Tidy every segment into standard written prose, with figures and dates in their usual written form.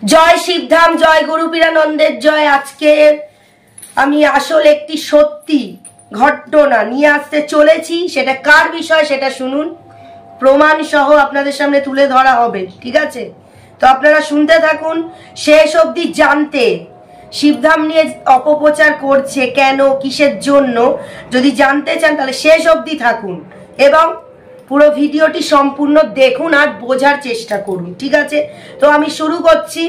জয় শিবধাম, জয় গুরু পীরানন্দের জয়। আজকে আমি আসল একটি সত্যি ঘটনা নিয়ে আসতে চলেছি। সেটা কার বিষয় সেটা শুনুন, প্রমাণ সহ আপনাদের সামনে তুলে ধরা হবে, ঠিক আছে? তো আপনারা শুনতে থাকুন শেষ অবধি জানতে শিবধাম নিয়ে অপপ্রচার করছে কেন, কিসের জন্য। যদি জানতে চান তাহলে শেষ অবধি থাকুন এবং পুরো ভিডিওটি সম্পূর্ণ দেখুন আর বোঝার চেষ্টা করুন, ঠিক আছে? তো আমি শুরু করছি।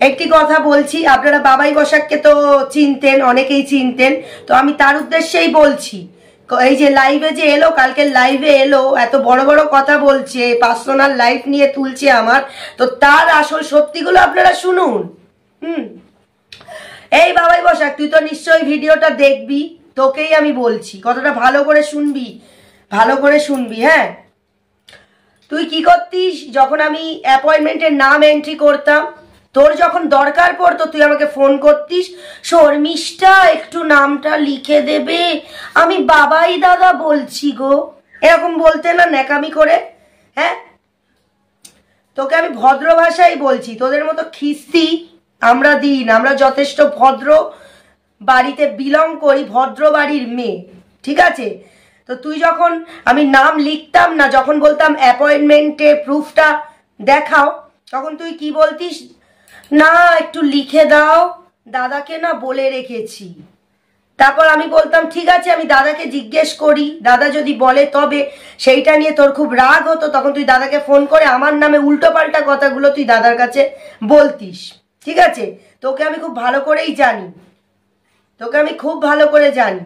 একটি কথা বলছি, আপনারা বাবাই বসাককে তো চিনতেন, অনেকেই চিনতেন, তো আমি তার উদ্দেশ্যেই বলছি। এই যে লাইভে যে এলো, কালকের লাইভে এলো, এত বড় বড় কথা বলছে, পার্সোনাল লাইফ নিয়ে তুলছে আমার, তো তার আসল সত্যিগুলো আপনারা শুনুন। এই বাবাই বসাক, তুই তো নিশ্চয়ই ভিডিওটা দেখবি, তোকেই আমি বলছি, কথাটা ভালো করে শুনবি, ভালো করে শুনবি। হ্যাঁ, তুই কি করতিস যখন আমি অ্যাপয়েন্টমেন্টের নাম এন্ট্রি করতাম? তোর যখন দরকার পড়তো তুই আমাকে ফোন করতিস, শর্মিষ্ঠা একটু নামটা লিখে দেবে, আমি বাবাই দাদা বলছি গো, এরকম বলতে না ন্যাকামি করে। হ্যাঁ, তোকে আমি ভদ্র ভাষাই বলছি, তোদের মতো খিস্তি আমরা দিন। আমরা যথেষ্ট ভদ্র বাড়িতে বিলং করি, ভদ্র বাড়ির মেয়ে, ঠিক আছে? তো তুই যখন আমি নাম লিখতাম না, যখন বলতাম অ্যাপয়েন্টমেন্টে প্রুফটা দেখাও, তখন তুই কি বলতিস? না একটু লিখে দাও, দাদাকে না বলে রেখেছি। তারপর আমি বলতাম ঠিক আছে, আমি দাদাকে জিজ্ঞেস করি, দাদা যদি বলে তবে। সেইটা নিয়ে তোর খুব রাগ হতো, তখন তুই দাদাকে ফোন করে আমার নামে উল্টো পাল্টা কথাগুলো তুই দাদার কাছে বলতিস, ঠিক আছে? তোকে আমি খুব ভালো করেই জানি, তোকে আমি খুব ভালো করে জানি,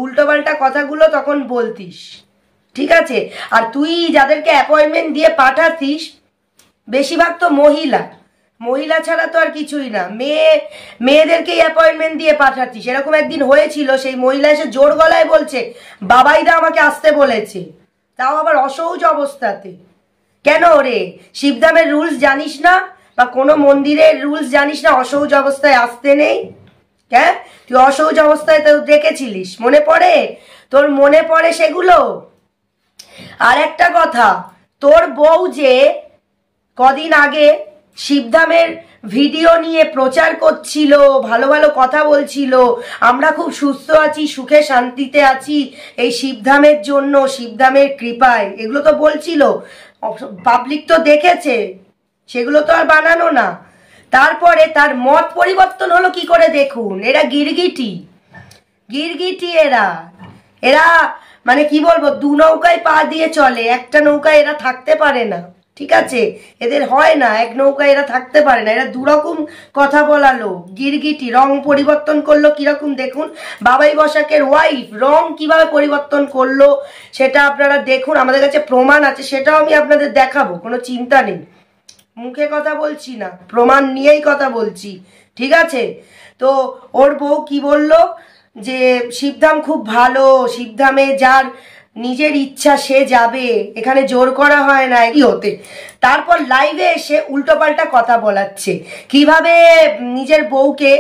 উল্টো পাল্টা কথাগুলো তখন বলতিস, ঠিক আছে? আর তুই যাদেরকে অ্যাপয়েন্টমেন্ট দিয়ে পাঠাতিস বেশিরভাগ তো মহিলা, মহিলা ছাড়া তো আর কিছুই না, মেয়েদেরকেই অ্যাপয়েন্টমেন্ট দিয়ে পাঠাতিস। এরকম একদিন হয়েছিল, সেই মহিলা এসে জোর গলায় বলছে বাবাইদা আমাকে আসতে বলেছে, তাও আবার অসহজ অবস্থাতে। কেন রে, শিবধামের রুলস জানিস না বা কোনো মন্দিরের রুলস জানিস না অসহজ অবস্থায় আসতে নেই? হ্যাঁ, তুই অসহজ অবস্থায় তো দেখেছিলিস, মনে পড়ে তোর? মনে পড়ে সেগুলো? আর একটা কথা, তোর বউ যে কদিন আগে শিবধামের ভিডিও নিয়ে প্রচার করছিল, ভালো ভালো কথা বলছিল, আমরা খুব সুস্থ আছি, সুখে শান্তিতে আছি এই শিবধামের জন্য, শিবধামের কৃপায়, এগুলো তো বলছিল, পাবলিক তো দেখেছে, সেগুলো তো আর বানানো না। তারপরে তার মত পরিবর্তন হলো কি করে দেখুন। এরা গিরগিটি, গিরগিটি এরা, এরা মানে কি বলবো, দু নৌকায় পা দিয়ে চলে, একটা নৌকায় এরা থাকতে পারে না, ঠিক আছে? এদের হয় না, এক নৌকায় এরা থাকতে পারে না। এরা দুরকম কথা বলালো, গিরগিটি। রং পরিবর্তন করলো কিরকম দেখুন, বাবাই বসাকের ওয়াইফ রং কিভাবে পরিবর্তন করলো সেটা আপনারা দেখুন, আমাদের কাছে প্রমাণ আছে, সেটাও আমি আপনাদের দেখাবো, কোনো চিন্তা নেই। মুখে কথা বলছি না, প্রমাণ নিয়েই কথা বলছি, ঠিক আছে? তো ওর বউ কি বলল যে শিবধাম খুব ভালো, শিবধামে যার নিজের ইচ্ছা সে যাবে, এখানে জোর করা হয় না, কি হতে। তারপর লাইভে এসে উল্টোপাল্টা কথা বলাচ্ছে, কিভাবে নিজের বউকে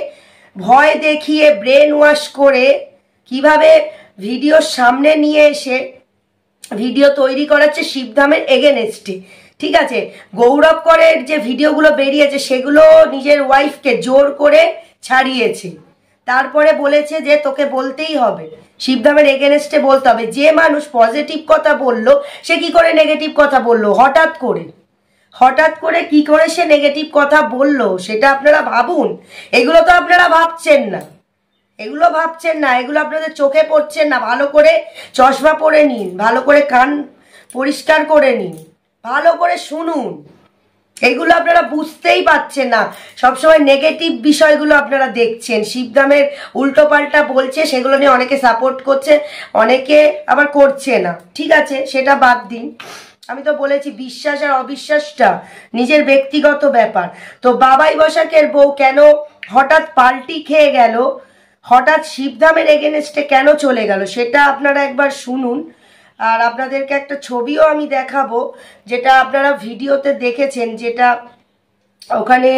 ভয় দেখিয়ে ব্রেন ওয়াশ করে কিভাবে ভিডিওর সামনে নিয়ে এসে ভিডিও তৈরি করাচ্ছে শিবধামের এগেনস্টে, ঠিক আছে? গৌরব করের যে ভিডিওগুলো বেরিয়েছে সেগুলো নিজের ওয়াইফকে জোর করে ছাড়িয়েছে, তারপরে বলেছে যে তোকে বলতেই হবে, শিবধামের এগেনস্টে বলতে হবে। যে মানুষ পজিটিভ কথা বললো সে কি করে নেগেটিভ কথা বললো? হঠাৎ করে, হঠাৎ করে কি করে সে নেগেটিভ কথা বললো সেটা আপনারা ভাবুন। এগুলো তো আপনারা ভাবছেন না, এগুলো ভাবছেন না, এগুলো আপনাদের চোখে পড়ছেন না। ভালো করে চশমা পরে নিন, ভালো করে কান পরিষ্কার করে নিন, ভালো করে শুনুন, এগুলো আপনারা বুঝতেই পারছেন না। সবসময় নেগেটিভ বিষয়গুলো আপনারা দেখছেন, শিবধামের উল্টো পাল্টা বলছে, সেগুলো নিয়ে অনেকে সাপোর্ট করছে, অনেকে আবার করছে না, ঠিক আছে? সেটা বাদ দিন। আমি তো বলেছি বিশ্বাস আর অবিশ্বাসটা নিজের ব্যক্তিগত ব্যাপার। তো বাবাই বসাকের বউ কেন হঠাৎ পাল্টি খেয়ে গেল, হঠাৎ শিবধামের এগেনস্টে কেন চলে গেল সেটা আপনারা একবার শুনুন। আর আপনাদেরকে একটা ছবিও আমি দেখাবো, যেটা আপনারা ভিডিওতে দেখেছেন, যেটা ওখানে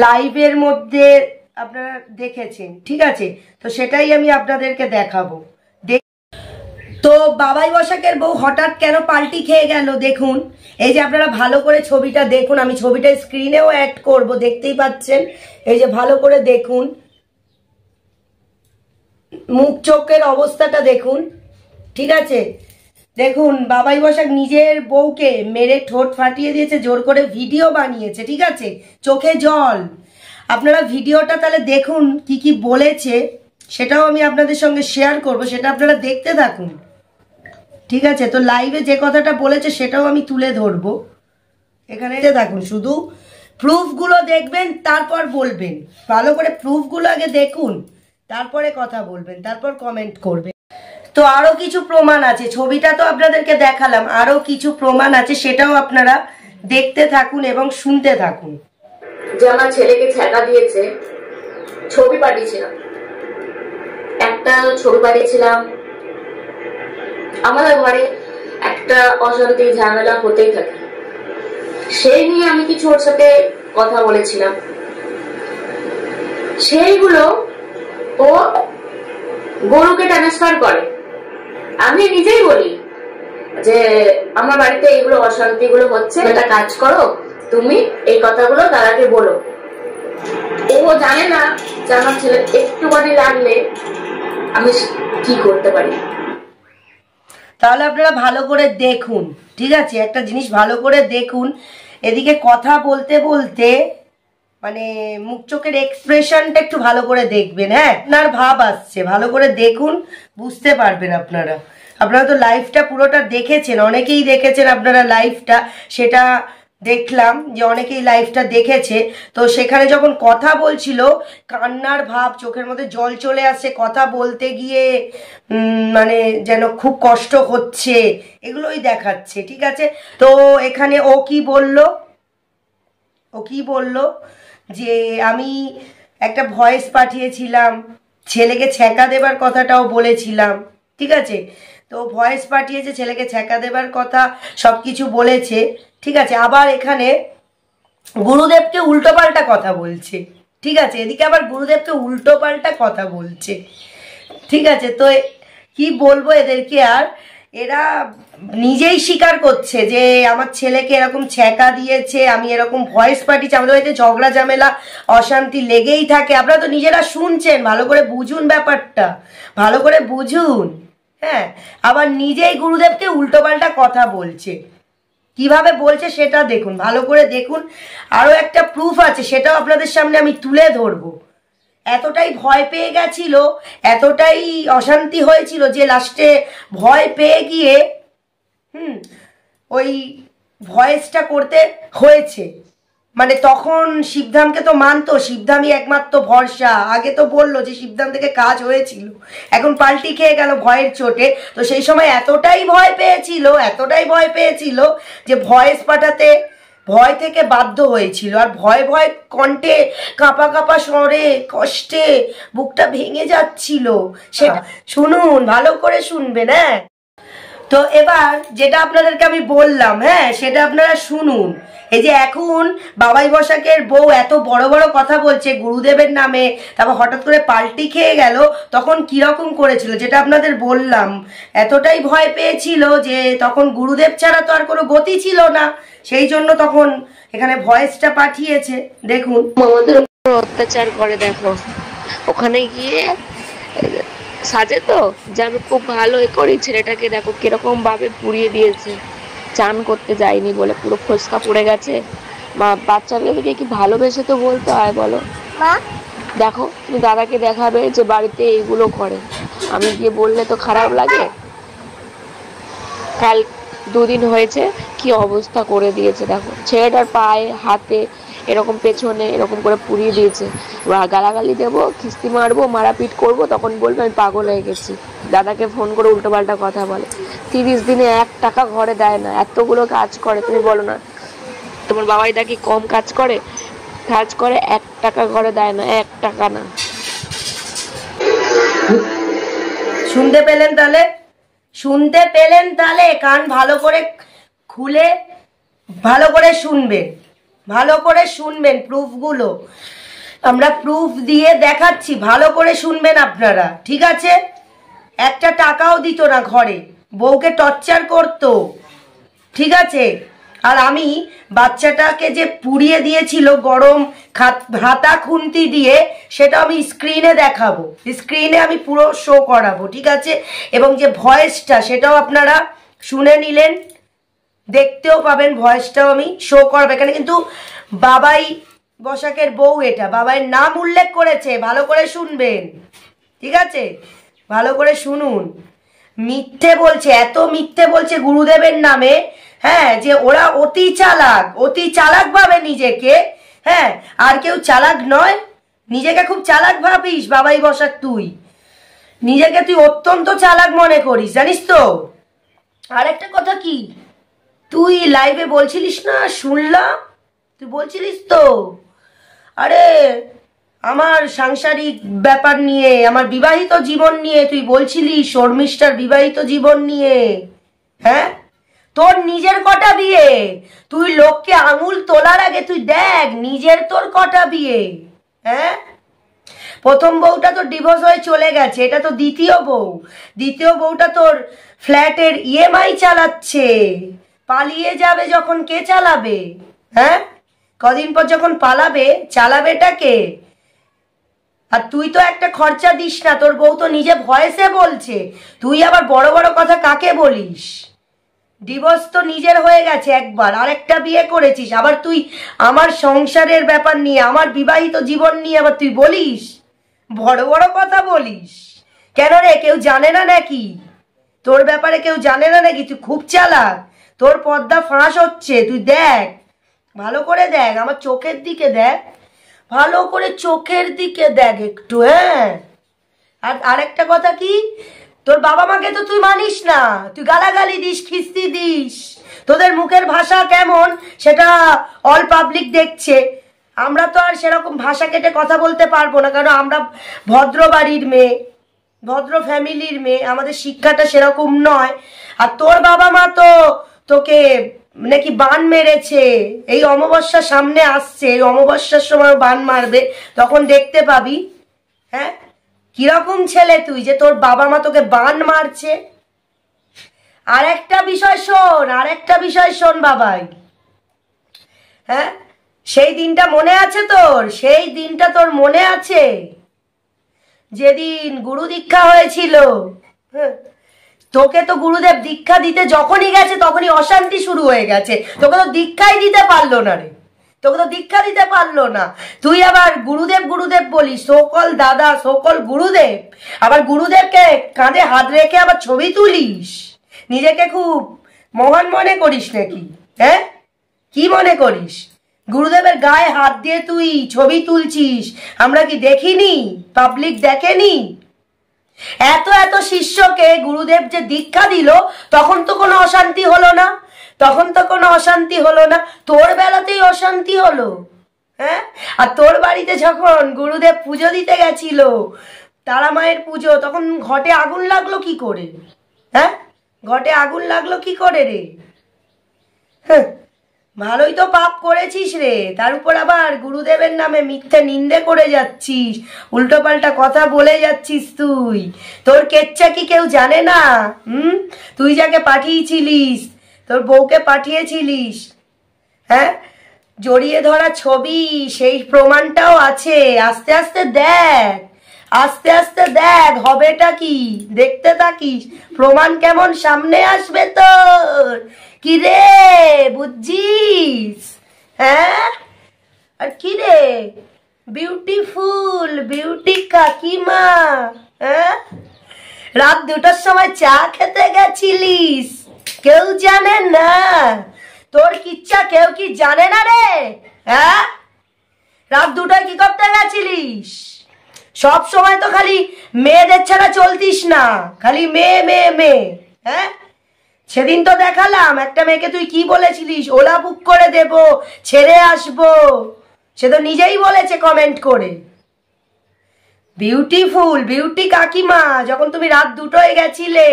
লাইভের মধ্যে আপনারা দেখেছেন, ঠিক আছে? তো সেটাই আমি আপনাদেরকে দেখাবো। তো বাবাই বসাকের বউ হঠাৎ কেন পাল্টি খেয়ে গেল দেখুন। এই যে আপনারা ভালো করে ছবিটা দেখুন, আমি ছবিটা স্ক্রিনেও অ্যাড করব, দেখতেই পাচ্ছেন। এই যে ভালো করে দেখুন, মুখ চোখের অবস্থাটা দেখুন, ঠিক আছে। দেখুন বাবাই বসাক নিজের বউকে মেরে ঠোঁট ফাটিয়ে দিয়েছে, জোর করে ভিডিও বানিয়েছে, ঠিক আছে, চোখে জল। আপনারা ভিডিওটা তাহলে দেখুন, কি কি বলেছে সেটাও আমি আপনাদের সঙ্গে শেয়ার করব, সেটা আপনারা দেখতে থাকুন, ঠিক আছে। তো লাইভে যে কথাটা বলেছে সেটাও আমি তুলে ধরবো, এখানে থাকুন, শুধু প্রুফগুলো দেখবেন তারপর বলবেন। ভালো করে প্রুফগুলো আগে দেখুন, তারপরে কথা বলবেন, তারপর কমেন্ট করবেন। তো আরো কিছু প্রমাণ আছে, ছবিটা তো আপনাদেরকে দেখালাম, আরো কিছু প্রমাণ আছে, সেটাও আপনারা দেখতে থাকুন এবং শুনতে থাকুন। যে আমার ছেলেকে ছ্যাঁকা দিয়েছে, ছবি পাঠিয়েছিলাম, একটা ছবি পাঠিয়েছিলাম। আমাদের ঘরে একটা অশান্তি ঝামেলা হতেই থাকে, সেই নিয়ে আমি কিছু ওর সাথে কথা বলেছিলাম, সেইগুলো ও গরুকে ট্রান্সফার করে। আমি নিজেই বলি যে আমার বাড়িতে এইগুলো অশান্তি গুলো হচ্ছে, একটা কাজ করো, তুমি এই কথাগুলো দাদাকে বলো। ও জানে না যে আমার ছেলে একটুখানি লাগলে আমি কি করতে পারি। তাহলে আপনারা ভালো করে দেখুন, ঠিক আছে, একটা জিনিস ভালো করে দেখুন। এদিকে কথা বলতে বলতে মানে মুখ চোখের এক্সপ্রেশনটা একটু ভালো করে দেখবেন, হ্যাঁ, আপনার ভাব আসছে, ভালো করে দেখুন, বুঝতে পারবেন আপনারা। আপনারা তো লাইভটা পুরোটা দেখেছেন, অনেকেই দেখেছেন আপনারা লাইভটা, সেটা দেখলাম যে অনেকেই লাইভটা দেখেছে। তো সেখানে যখন কথা বলছিল, কান্নার ভাব, চোখের মধ্যে জল চলে আসছে, কথা বলতে গিয়ে মানে যেন খুব কষ্ট হচ্ছে, এগুলোই দেখাচ্ছে, ঠিক আছে। তো এখানে ও কি বলল যে আমি একটা ভয়েস পাঠিয়েছিলাম, ছেলেকে ছ্যাঁকা দেবার কথাটাও বলেছিলাম, ঠিক আছে। তো ভয়েস পাঠিয়েছে, ছেলেকে ছ্যাঁকা দেবার কথা সবকিছু বলেছে, ঠিক আছে। আবার এখানে গুরুদেবকে উল্টোপাল্টা কথা বলছে, ঠিক আছে, এদিকে আবার গুরুদেবকে উল্টোপাল্টা কথা বলছে, ঠিক আছে। তো কি বলবো এদেরকে, আর এরা নিজেই স্বীকার করছে যে আমার ছেলেকে এরকম ছ্যাঁকা দিয়েছে, আমি এরকম ভয়েস পাঠিয়েছি, আমাদের বাড়িতে ঝগড়া ঝামেলা অশান্তি লেগেই থাকে। আপনারা তো নিজেরা শুনছেন, ভালো করে বুঝুন ব্যাপারটা, ভালো করে বুঝুন, হ্যাঁ। আবার নিজেই গুরুদেবকে উল্টোপাল্টা কথা বলছে, কিভাবে বলছে সেটা দেখুন, ভালো করে দেখুন। আরো একটা প্রুফ আছে, সেটাও আপনাদের সামনে আমি তুলে ধরবো। এতটাই ভয় পেয়ে গেছিল, এতটাই অশান্তি হয়েছিল যে লাস্টে ভয় পেয়ে গিয়ে ওই ভয়েসটা করতে হয়েছে। মানে তখন শিবধামকে তো মানতো, শিবধামই একমাত্র ভরসা, আগে তো বললো যে শিবধাম থেকে কাজ হয়েছিল, এখন পাল্টি খেয়ে গেল ভয়ের চোটে। তো সেই সময় এতটাই ভয় পেয়েছিল যে ভয়েস পাঠাতে ভয় থেকে বাধ্য হয়েছিল, আর ভয় ভয় কণ্ঠে কাঁপা কাঁপা স্বরে কষ্টে বুকটা ভেঙে যাচ্ছিল। সেটা শুনুন, ভালো করে শুনবেন, হ্যাঁ। তো এবার যেটা আপনাদেরকে আমি বললাম, হ্যাঁ, সেটা আপনারা শুনুন। এই যে এখন বাবাই বসাকের বউ এত বড় বড় কথা বলছে গুরুদেবের নামে, তারপর হঠাৎ করে পাল্টি খেয়ে গেল, তখন কিরকম করেছিল যেটা আপনাদের বললাম। এতটাই ভয় পেয়েছিল যে তখন গুরুদেব ছাড়া তো আর কোনো গতি ছিল না, সেই জন্য তখন এখানে ভয়েসটা পাঠিয়েছে, দেখুন। আমাদের উপর অত্যাচার করে, দেখো ওখানে গিয়ে সাজে তো যে আমি খুব ভালো করি, ছেলেটাকে দেখো কিরকম ভাবে পুড়িয়ে দিয়েছে, চান করতে যায়নি বলে পুরো ফসকা পড়ে গেছে। মা বাচ্চা মেয়েদেরকে কি ভালোবেসে তো বলতে হয় বলো। দেখো তুমি দাদাকে দেখাবে যে বাড়িতে এইগুলো করে, আমি গিয়ে বললে তো খারাপ লাগে। কাল 2 দিন হয়েছে কি অবস্থা করে দিয়েছে, দেখো ছেলেটার পায়ে হাতে এরকম পেছনে এরকম করে পুড়িয়ে দিয়েছে। গালাগালি দেবো, খিস্তি মারবো, মারাপিট করবো, তখন বলবে আমি পাগল হয়ে গেছি। দাদাকে ফোন করে উল্টোপাল্টা কথা বলে। 30 দিনে 1 টাকা ঘরে দেয় না, এতগুলো কাজ করে, তুমি বলো না তোমার বাবাইদা কি কম কাজ করে? 1 টাকা ঘরে দেয় না, 1 টাকা না। শুনতে পেলেন তাহলে কান ভালো করে খুলে ভালো করে শুনবেন প্রুফগুলো, আমরা প্রুফ দিয়ে দেখাচ্ছি, ভালো করে শুনবেন আপনারা, ঠিক আছে। 1 টাকাও দিত না ঘরে, বউকে টর্চার করতো, ঠিক আছে? আর আমি বাচ্চাটাকে যে পুড়িয়ে দিয়েছিল গরম হাতা খুন্তি দিয়ে, সেটা আমি স্ক্রিনে দেখাবো, স্ক্রিনে আমি পুরো শো করাবো, ঠিক আছে? এবং যে ভয়েসটা সেটাও আপনারা শুনে নিলেন, দেখতেও পাবেন, ভয়েসটাও আমি শো করবো। এখানে কিন্তু বাবাই বসাকের বউ, এটা বাবাইয়ের নাম উল্লেখ করেছে, ভালো করে শুনবেন, ঠিক আছে? ভালো করে শুনুন। মিথ্যে বলছে, এত মিথ্যে বলছে গুরুদেবের নামে, হ্যাঁ, যে ওরা অতি চালাক ভাবে নিজেকে, হ্যাঁ, আর কেউ চালাক নয়। নিজেকে খুব চালাক ভাবিস বাবাই বসাক, তুই নিজেকে তুই অত্যন্ত চালাক মনে করিস, জানিস তো? আর একটা কথা কি, তুই লাইভে বলছিলিস না, শুনলাম তুই বলছিলিস তো, আরে আমার সাংসারিক ব্যাপার নিয়ে, আমার বিবাহিত জীবন নিয়ে তুই বলছিলিস, শর্মিষ্ঠার বিবাহিত জীবন নিয়ে, হ্যাঁ? তোর নিজের কটা বিয়ে? তুই লোককে আঙুল তোলার আগে তুই দেখ নিজের তোর কটা বিয়ে, হ্যাঁ? প্রথম বউটা তোর ডিভোর্স হয়ে চলে গেছে, এটা তো দ্বিতীয় বউ। দ্বিতীয় বউটা তোর ফ্ল্যাটের ইএমআই চালাচ্ছে, পালিয়ে যাবে যখন কে চালাবে, হ্যাঁ? কদিন পর যখন পালাবে, চালাবেটাকে? আর তুই তো একটা খরচা দিস না, তোর বউ তো নিজে ভয়েসে বলছে, তুই আবার বড় বড় কথা কাকে বলিস? ডিভোর্স তো নিজের হয়ে গেছে একবার, আরেকটা বিয়ে করেছিস, আবার তুই আমার সংসারের ব্যাপার নিয়ে, আমার বিবাহিত জীবন নিয়ে আবার তুই বলিস, বড় বড় কথা বলিস কেন রে? কেউ জানে না নাকি তোর ব্যাপারে? কেউ জানে না নাকি তুই খুব চালাক? তোর পর্দা ফাঁস হচ্ছে, তুই দেখ, ভালো করে দেখ, আমার চোখের দিকে দেখ, ভালো করে চোখের দিকে দেখ একটু, হ্যাঁ? আর আরেকটা কথা কি, তোর বাবা মাকে তো তুই মানিস না, তুই গালাগালি দিস, খিস্তি দিস, তোদের মুখের ভাষা কেমন সেটা অল পাবলিক দেখছে। আমরা তো আর সেরকম ভাষা কেটে কথা বলতে পারবো না, কারণ আমরা ভদ্র বাড়ির মেয়ে, ভদ্র ফ্যামিলির মেয়ে, আমাদের শিক্ষাটা সেরকম নয়। আর তোর বাবা মা তো তোকে নাকি বান মেরেছে, এই অমাবস্যা সামনে আসছে, এই অমাবস্যার সময় বান মারবে, তখন দেখতে পাবি, হ্যাঁ, কিরকম ছেলে তুই যে তোর বাবা মা তোকে বান মারছে। আর একটা বিষয় শোন বাবাই, হ্যাঁ, সেই দিনটা মনে আছে তোর? সেই দিনটা তোর মনে আছে যেদিন গুরু দীক্ষা হয়েছিল? হ্যাঁ, তোকে তো গুরুদেব দীক্ষা দিতে যখনই গেছে তখনই অশান্তি শুরু হয়ে গেছে, তোকে তো দীক্ষাই দিতে পারলো না রে, তোকে তো দীক্ষা দিতে পারলো না। তুই আবার গুরুদেব গুরুদেব বলিস, সকল দাদা, সকল গুরুদেব, আবার গুরুদেবকে কাঁধে হাত রেখে আবার ছবি তুলিস, নিজেকে খুব মহান মনে করিস নাকি? হ্যাঁ, কি মনে করিস? গুরুদেবের গায়ে হাত দিয়ে তুই ছবি তুলছিস, আমরা কি দেখিনি? পাবলিক দেখেনি? এত এত শিষ্যকে গুরুদেব যে দীক্ষা দিল, তখন তো কোনো অশান্তি হলো না, তখন তো কোনো অশান্তি হলো না, তোর বেলাতেই অশান্তি হলো, হ্যাঁ? আর তোর বাড়িতে যখন গুরুদেব পুজো দিতে গেছিল, তারা মায়ের পুজো, তখন ঘটে আগুন লাগলো কি করে? হ্যাঁ, ঘটে আগুন লাগলো কি করে রে? হ্যাঁ, ভালোই তো পাপ করেছিস রে, তার উপর আবার গুরুদেবের নামে মিথ্যে নিন্দে করে যাচ্ছিস, উল্টো পাল্টা কথা বলে যাচ্ছিস তুই। তোর কেচ্ছা কি কেউ জানে না? তুই যাকে পাঠিয়েছিলিস, তোর বউকে পাঠিয়েছিলিস, হ্যাঁ, জড়িয়ে ধরা ছবি, সেই প্রমাণটাও আছে। আস্তে আস্তে দেখ, আস্তে আস্তে দেখ হবেটা কি, দেখতে থাকিস, প্রমাণ কেমন সামনে আসবে তোর। কি রে, বুঝছিস? হ্যাঁ, আর কি রে, বিউটিফুল বিউটি কাকিমা, হ্যাঁ, রাত 2টার সময় চা খেতে গেছিলিস, কেউ জানে না তোর কিচ্ছা, কেউ কি জানে না রে? হ্যাঁ, রাত 2টায় কি করতে গেছিলিস? সব সময় তো খালি মেয়েদের ছাড়া চলতিস না, খালি মেয়ে মেয়ে মেয়ে। হ্যাঁ, সেদিন তো দেখালাম একটা মেয়েকে তুই কি বলেছিলিস, ওলা বুক করে দেব, ছেড়ে আসবো, সে তো নিজেই বলেছে কমেন্ট করে। বিউটিফুল বিউটি কাকিমা, যখন তুমি রাত 2টোয় গেছিলে,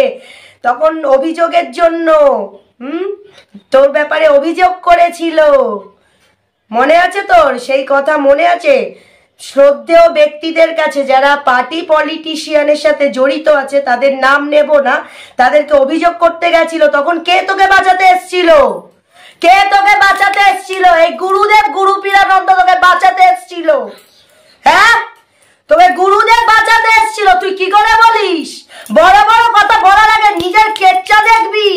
তখন অভিযোগের জন্য তোর ব্যাপারে অভিযোগ করেছিল, মনে আছে তোর? সেই কথা মনে আছে? শ্রদ্ধেয় ব্যক্তিদের কাছে যারা পার্টি পলিটিশিয়ানের সাথে জড়িত আছে, তাদের নাম নেব না, তাদেরকে অভিযোগ করতে গেছিল, তখন কে তোকে বাঁচাতে এসছিল? কে তোকে বাঁচাতে এসছিল? এই গুরুদেব গুরুপীরানন্দ তোকে বাঁচাতে এসছিল। হ্যাঁ, তোকে গুরুদেব বাঁচাতে এসছিল। তুই কি করে বলিস? বড় বড় কথা বলার আগে নিজের কেচ্চা দেখবি,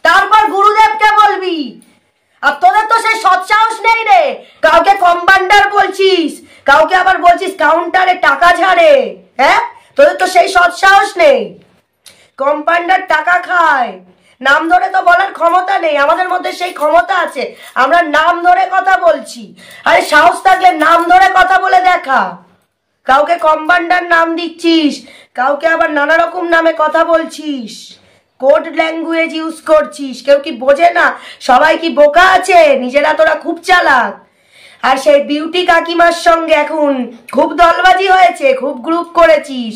তারপর গুরুদেবকে বলবি। আর তোদের তো সেই সৎসাহস নেই রে, কাউকে কম্পাউন্ডার বলছিস, কাউকে আবার বলছিস কাউন্টারে টাকা ঝাড়ে। হ্যাঁ, তোদের তো সেই সৎসাহস নেই। কম্পাউন্ডার টাকা খায়, নাম ধরে তো বলার ক্ষমতা নেই। আমাদের মধ্যে সেই ক্ষমতা আছে, আমরা নাম ধরে কথা বলছি। আরে সাহস থাকলে নাম ধরে কথা বলে দেখা। কাউকে কম্পাউন্ডার নাম দিচ্ছিস, কাউকে আবার নানা রকম নামে কথা বলছিস, কোড ল্যাঙ্গুয়েজ ইউজ করছিস। কেউ কি বোঝে না? সবাই কি বোকা আছে? নিজেরা তোরা খুব চালাক। আর সেই বিউটি কাকিমার সঙ্গে এখন খুব দলবাজি হয়েছে, খুব গ্রুপ করেছিস।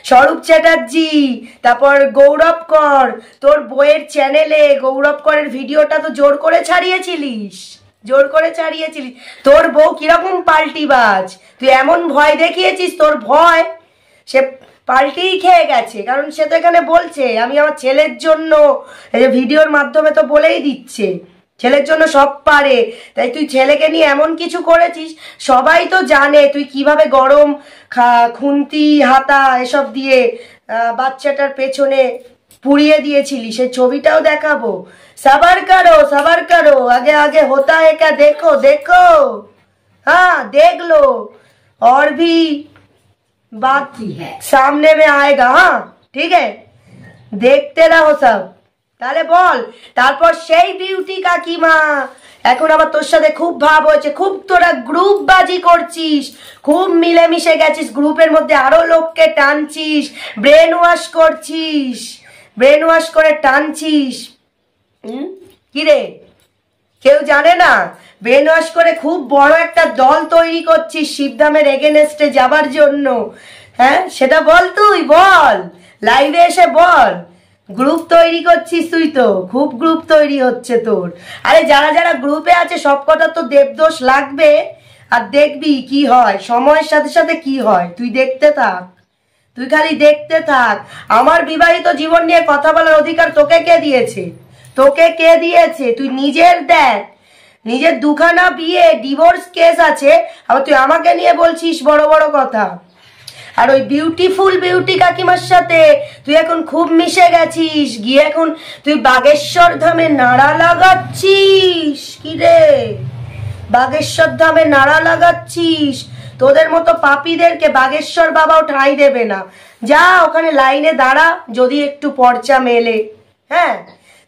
স্বরূপ চ্যাটার্জি, তারপর গৌরব কর, তোর বইয়ের চ্যানেলে গৌরব করের ভিডিওটা তো জোর করে ছাড়িয়েছিলিস, জোর করে ছাড়িয়েছিলিস। তোর বউ কিরকম পাল্টিবাজ, তুই এমন ভয় দেখিয়েছিস, তোর ভয় সে পাল্টিই খেয়ে গেছে। কারণ সে তো এখানে বলছে আমি আমার ছেলের জন্য, এই যে ভিডিওর মাধ্যমে তো বলেই দিচ্ছে ছেলের জন্য সব পারে। তাই তুই ছেলেকে নিয়ে এমন কিছু করেছিস, সবাই তো জানে তুই কিভাবে গরম খুন্তি হাতা এসব দিয়ে বাচ্চাটার পেছনে পুড়িয়ে দিয়েছিলি। সে ছবিটাও দেখাবো। সবার করো, আগে আগে होता है क्या, देखो देखो। हाँ देख लो, और भी बात सामने में आएगा। हाँ ठीक है, দেখতে রাখো সব। তাহলে বল, তারপর সেই বিউটি কাকিমা এখন আবার তোর সাথে খুব ভাব হয়েছে, খুব তোরা গ্রুপ বাজি করছিস, খুব মিলেমিশে গেছিস, গ্রুপের মধ্যে আরো লোককে টানছিস, ব্রেন ওয়াশ করছিস, ব্রেন ওয়াশ করে টানছিস। কি রে, কেউ জানে না? ব্রেন ওয়াশ করে খুব বড় একটা দল তৈরি করছিস শিবধামের এগেনেস্টে যাবার জন্য। হ্যাঁ, সেটা বল, তুই বল, লাইভে এসে বল। গ্রুপ তৈরি করছিস তুই, তো খুব গ্রুপ তৈরি হচ্ছে তোর। আরে যারা যারা গ্রুপে আছে সব কটা তো দেবদোষ লাগবে। আর দেখবি কি হয়, সময়ের সাথে সাথে কি হয় তুই দেখতে থাক, তুই খালি দেখতে থাক। আমার বিবাহিত জীবন নিয়ে কথা বলার অধিকার তোকে কে দিয়েছে? তোকে কে দিয়েছে? তুই নিজের দেখ, নিজের দুখানা বিয়ে, ডিভোর্স কেস আছে, আবার তুই আমাকে নিয়ে বলছিস বড় বড় কথা। আর ওই বিউটিফুল বিউটি কাকিমার সাথে তুই এখন খুব মিশে গেছিস, গিয়ে এখন তুই বাগেশ্বর ধামে নাড়া লাগাচ্ছিস। কি রে, বাগেশ্বর ধামে নাড়া লাগাচ্ছিস? তোদের মতো পাপীদেরকে বাগেশ্বর বাবাও ঠাঁই দেবে না। যা ওখানে লাইনে দাঁড়া, যদি একটু পর্চা মেলে। হ্যাঁ,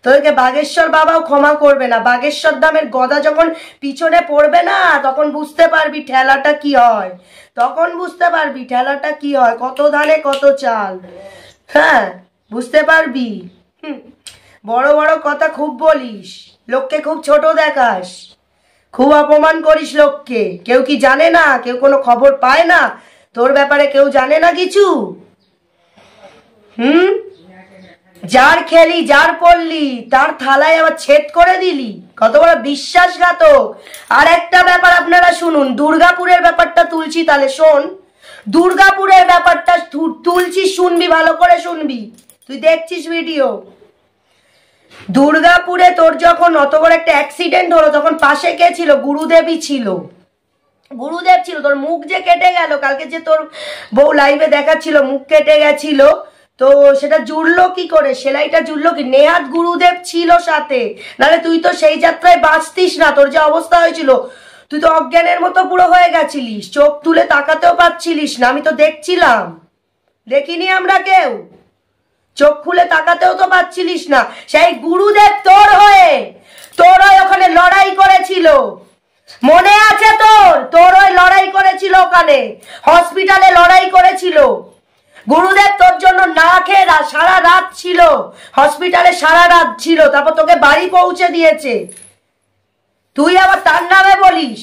তোদেরকে বাগেশ্বর বাবাও ক্ষমা করবে না। বাগেশ্বর ধামের গদা যখন পিছনে পড়বে না, তখন বুঝতে পারবি ঠেলাটা কি হয়, তখন বুঝতে পারবি ঠেলাটা কি হয়, কত ধানে কত চাল। হ্যাঁ, বুঝতে পারবি। বড় বড় কথা খুব বলিস, লোককে খুব ছোট দেখাস, খুব অপমান করিস লোককে। কেউ কি জানে না? কেউ কোনো খবর পায় না তোর ব্যাপারে? কেউ জানে না কিছু? যার খেলি, যার পড়লি, তার থালায় আবার ছেদ করে দিলি, কত বড় বিশ্বাসঘাতক। আর একটা ব্যাপার আপনারা শুনুন, দুর্গাপুরের ব্যাপারটা তুলছি, তাহলে শোন। দুর্গাপুরের ব্যাপারটা তুলছি, শুনবি, ভালো করে শুনবি, তুই দেখছিস ভিডিও। দুর্গাপুরে তোর যখন অত বড় একটা অ্যাক্সিডেন্ট হলো, তখন পাশে কে ছিল? গুরুদেবই ছিল, গুরুদেব ছিল। তোর মুখ যে কেটে গেল, কালকে যে তোর বউ লাইভে দেখাচ্ছিল মুখ কেটে গেছিল, তো সেটা জুড়লো কি করে? সেলাইটা জুড়লো কি? নেহাত গুরুদেব ছিল সাথে, নাহলে তুই তো সেই যাত্রায় বাঁচতিস না। তোর যে অবস্থা হয়েছিল, তুই তো অজ্ঞানের মতো পুরো হয়ে গেছিলিস, চোখ তুলে তাকাতেও পারছিলিস না। আমি তো দেখছিলাম, দেখিনি আমরা কেউ? চোখ খুলে তাকাতেও তো পারছিলিস না। সেই গুরুদেব তোর হয়ে ওখানে লড়াই করেছিল, মনে আছে তোর? তোর ওই লড়াই করেছিল, ওখানে হসপিটালে লড়াই করেছিল। গুরুদেব তোর জন্য না খেয়ে সারা রাত ছিল, হসপিটালে সারা রাত ছিল, তারপর তোকে বাড়ি পৌঁছে দিয়েছে। তুই আবার তার নামে বলিস,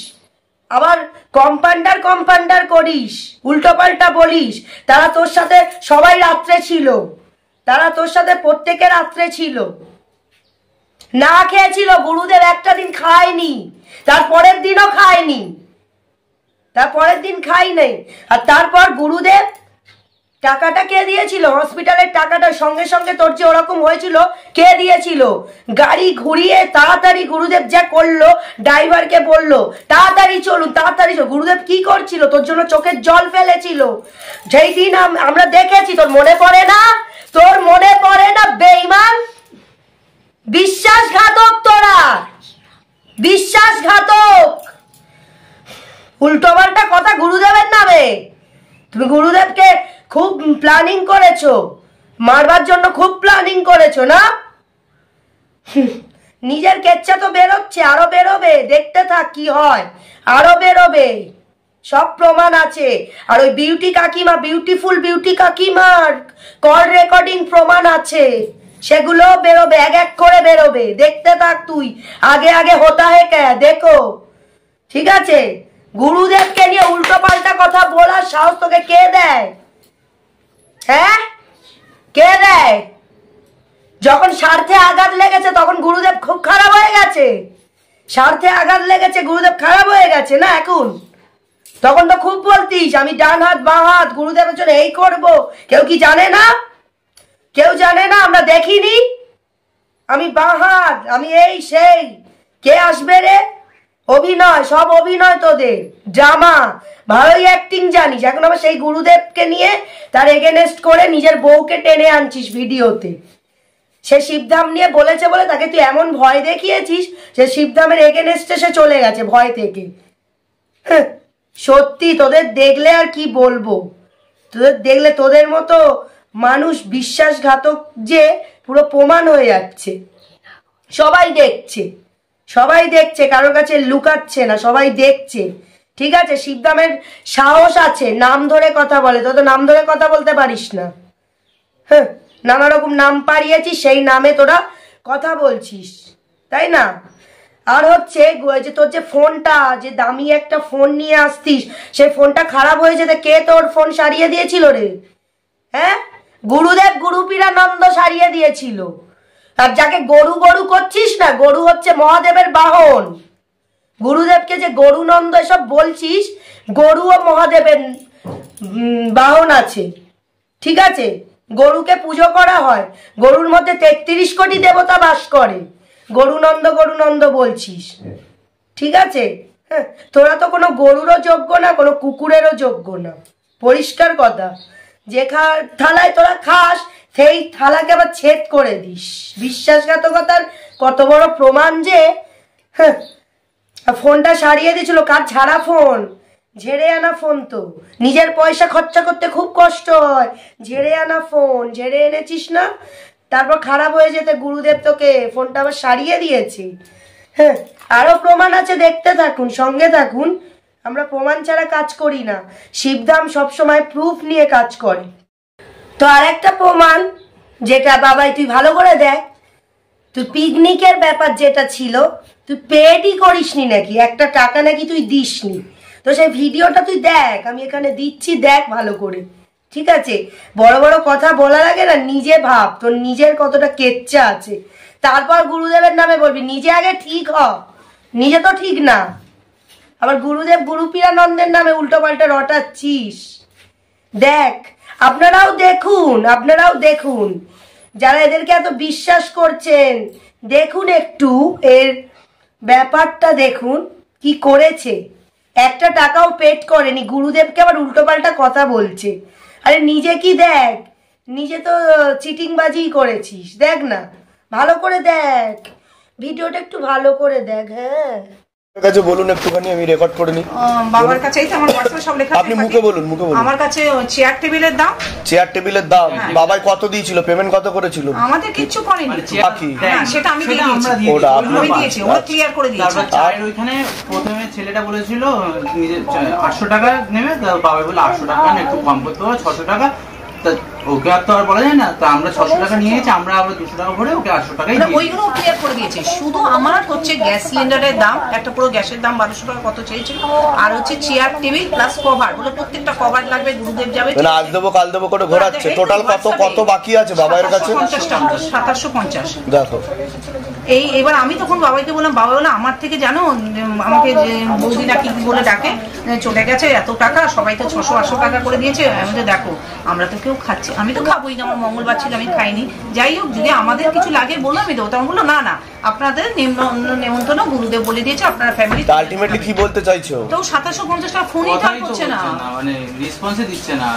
আবার কম্পাউন্ডার করিস, উল্টো পাল্টা বলিস। তারা তোর সাথে সবাই রাত্রে ছিল, তারা তোর সাথে প্রত্যেকে রাত্রে ছিল, না খেয়েছিল। গুরুদেব একটা দিন খায়নি, তার পরের দিনও খায়নি। তারপরের দিন খাই নাই। আর তারপর গুরুদেব টাকাটা কে দিয়েছিল? হসপিটালের টাকাটা সঙ্গে সঙ্গে তোর যে ওরকম হয়েছিল কে দিয়েছিল? গাড়ি ঘুরিয়ে তাড়াতাড়ি গুরুদেব যা করলো, ড্রাইভারকে বললো তাড়াতাড়ি চলুন তাড়াতাড়ি চলুন। গুরুদেব কি করছিল? তোর জন্য চোখের জল ফেলেছিল। যেই দিন আমরা দেখেছি, তোর মনে পড়ে না? তোর মনে পড়ে না? বেঈমান, বিশ্বাসঘাতক তোরা, বিশ্বাসঘাতক। উল্টোপাল্টা কথা গুরুদেবের নামে। তুমি গুরুদেবকে খুব প্ল্যানিং করেছো, মারবার জন্য খুব প্ল্যানিং করেছো না? নিজের কেচ্ছা তো বেরোচ্ছে, আরো বেরোবে, দেখতে থাক কি হয়, আরো বেরোবে, সব প্রমাণ আছে। আর ওই বিউটি কাকিমা, বিউটিফুল বিউটি কাকিমার কল রেকর্ডিং প্রমাণ আছে, সেগুলো বেরোবে, এক এক করে বেরোবে, দেখতে থাক তুই। আগে আগে হতা হে কে দেখো, ঠিক আছে? গুরুদেবকে নিয়ে উল্টো পাল্টা কথা বলার সাহস তোকে কে দেয়? হ্যাঁ, কে দেয়? যখন স্বার্থে আঘাত লেগেছে তখন গুরুদেব খুব খারাপ হয়ে গেছে। স্বার্থে আঘাত লেগেছে, গুরুদেব খারাপ হয়ে গেছে না এখন? তখন তো খুব বলতিস আমি ডান হাত বাঁ হাত, গুরুদেবের জন্য এই করব। কেউ কি জানে না? কেউ জানে না? আমরা দেখিনি? আমি বাঁ হাত, আমি এই সেই। কে আসবে রে? অভিনয়, সব অভিনয় তোদের, ড্রামা। ভালোই অ্যাক্টিং জানিস। এখন আবার সেই গুরুদেবকে নিয়ে তার এগেনেস্ট করে নিজের বউকে টেনে আনছিস ভিডিওতে। সে শিবধাম নিয়ে বলেছে বলে তাকে তুই এমন ভয় দেখিয়েছিস যে শিবধামের এগেনেস্টে সে চলে গেছে ভয় থেকে। সত্যি তোদের দেখলে আর কি বলবো, তোদের দেখলে তোদের মতো মানুষ বিশ্বাসঘাতক যে পুরো প্রমাণ হয়ে যাচ্ছে। সবাই দেখছে, সবাই দেখছে, কারোর কাছে লুকাচ্ছে না, সবাই দেখছে। ঠিক আছে, শিবধামের সাহস আছে, নাম ধরে কথা বলে। তো নাম ধরে কথা বলতে পারিস না। হ্যাঁ, নানা রকম নাম পাড়িয়েছিস, সেই নামে তোরা কথা বলছিস, তাই না? আর হচ্ছে যে তোর যে ফোনটা, যে দামি একটা ফোন নিয়ে আসতিস, সেই ফোনটা খারাপ হয়ে যেতে কে তোর ফোন সারিয়ে দিয়েছিল রে? হ্যাঁ, গুরুদেব গুরুপীরানন্দ সারিয়ে দিয়েছিল। আর যাকে গরু গরু করছিস না, গরু হচ্ছে মহাদেবের বাহন। গুরুদেবকে যে গরুনন্দ এসব বলছিস, গরুও মহাদেবের বাহন আছে, ঠিক আছে? গরুকে পুজো করা হয়, গরুর মধ্যে 33 কোটি দেবতা বাস করে, গরুনন্দ গরুনন্দ বলছিস, ঠিক আছে? হ্যাঁ, তোরা তো কোনো গরুরও যোগ্য না, কোনো কুকুরেরও যোগ্য না, পরিষ্কার কথা। যে থালায় তোরা খাস সেই থালাকে আবার ছেদ করে দিস। বিশ্বাসঘাতকতার কত বড় প্রমাণ যে। হ্যাঁ, ফোনটা সারিয়ে দিয়েছিল, কার ছাড়া ফোন, ঝেড়ে আনা ফোন। তো নিজের পয়সা খরচা করতে খুব কষ্ট হয়, ঝেড়ে আনা ফোন, ঝেড়ে এনেছিস না? তারপর খারাপ হয়ে যেতে গুরুদেব তোকে ফোনটা আবার সারিয়ে দিয়েছে। হ্যাঁ, আরো প্রমাণ আছে, দেখতে থাকুন, সঙ্গে থাকুন। আমরা প্রমাণ ছাড়া কাজ করি না, শিবধাম সবসময় প্রুফ নিয়ে কাজ করে। তো আরেকটা প্রমাণ, যেটা বাবাই তুই ভালো করে দেখ, তুই পিকনিকের ব্যাপার যেটা ছিল, তুই পেডই করিসনি নাকি, একটা টাকা নাকি তুই দিসনি। তো সেই ভিডিওটা তুই দেখ, আমি এখানে দিচ্ছি, দেখ ভালো করে, ঠিক আছে? বড় বড় কথা বলার আগে না নিজে ভাব, তোর নিজের কতটা কেচ্চা আছে, তারপর গুরুদেবের নামে বলবি। নিজে আগে ঠিক হ, নিজে তো ঠিক না, আবার গুরুদেব গুরুপীরানন্দের নামে উল্টো পাল্টা রটাচ্ছিস। দেখ, আপনারাও দেখুন, আপনারাও দেখুন, যারা এদেরকে এত বিশ্বাস করছেন, দেখুন একটু এর ব্যাপারটা দেখুন কি করেছে। একটা টাকাও পেড করেনি, গুরুদেবকে আবার উল্টোপাল্টা কথা বলছে। আরে নিজে কি দেখ, নিজে তো চিটিংবাজি করেছিস, দেখ না, ভালো করে দেখ ভিডিওটা, একটু ভালো করে দেখ। হ্যাঁ, কাছে বলুন একটুখানি, আমি রেকর্ড করে নিই। বাবার কাছে এই তো আমার হোয়াটসঅ্যাপে সব লেখা আছে। আপনি মুখে বলুন, মুখে বলুন। আমার কাছে চেয়ার টেবিলের দাম, চেয়ার টেবিলের দাম বাবাই কত দিয়েছিল, পেমেন্ট কত করেছিল? আমাদের কিচ্ছু করেনি, বাকি হ্যাঁ সেটা আমি দিয়ে দিয়েছি, ওটা আমি দিয়েছি, ওটা ক্লিয়ার করে দিয়েছি। তারপর চায়ের ওইখানে প্রথমে ছেলেটা বলেছিল নিজে 800 টাকা নেবে, বাবা বলে 800 টাকা না, একটু কম করতে হবে, 600 টাকা। ওকে আর তো আর বলা যায় না, তো আমরা 600 টাকা নিয়েছি, আমরা আবার 200 টাকা ভরে ওকে 800 টাকাই দিয়েছি। ওইগুলো ক্লিয়ার করে দিয়েছে। শুধু আমার হচ্ছে গ্যাস সিলিন্ডারের দাম, একটা পুরো গ্যাসের দাম 1200 টাকা কত চেয়েছিল, আর হচ্ছে চেয়ার টেবিল প্লাস কভার, বলে প্রত্যেকটা কভার লাগবে, গুরুদেব যাবে, মানে আজ দেবো কাল দেবো করে ঘোরাচ্ছে। টোটাল কত কত বাকি আছে বাবার কাছে? 750 টাকা, 750। দেখো এবার আমি তখন বাবাকে বললাম, বাবা বললাম আমার থেকে জানো আমাকে যে বৌদি না কি বলে ডাকে চলে গেছে এত টাকা, সবাই তো 600-800 টাকা করে দিয়েছে। আমি তো দেখো আমরা তো কেউ খাচ্ছি, আমি তো খাবোই না, আমার মঙ্গলবার ছিল আমি খাইনি, যাই হোক যদি আমাদের কিছু লাগে বললো আমি দেবো। তখন বললো না না আপনাদের নেমন্তন্ন গুরুদেব বলে দিয়েছে, আপনারা ফ্যামিলি। আলটিমেটলি কি বলতে চাইছো? তো 2750 টাকা ফোনই ধার করছে না, মানে রেসপন্সই দিচ্ছে না,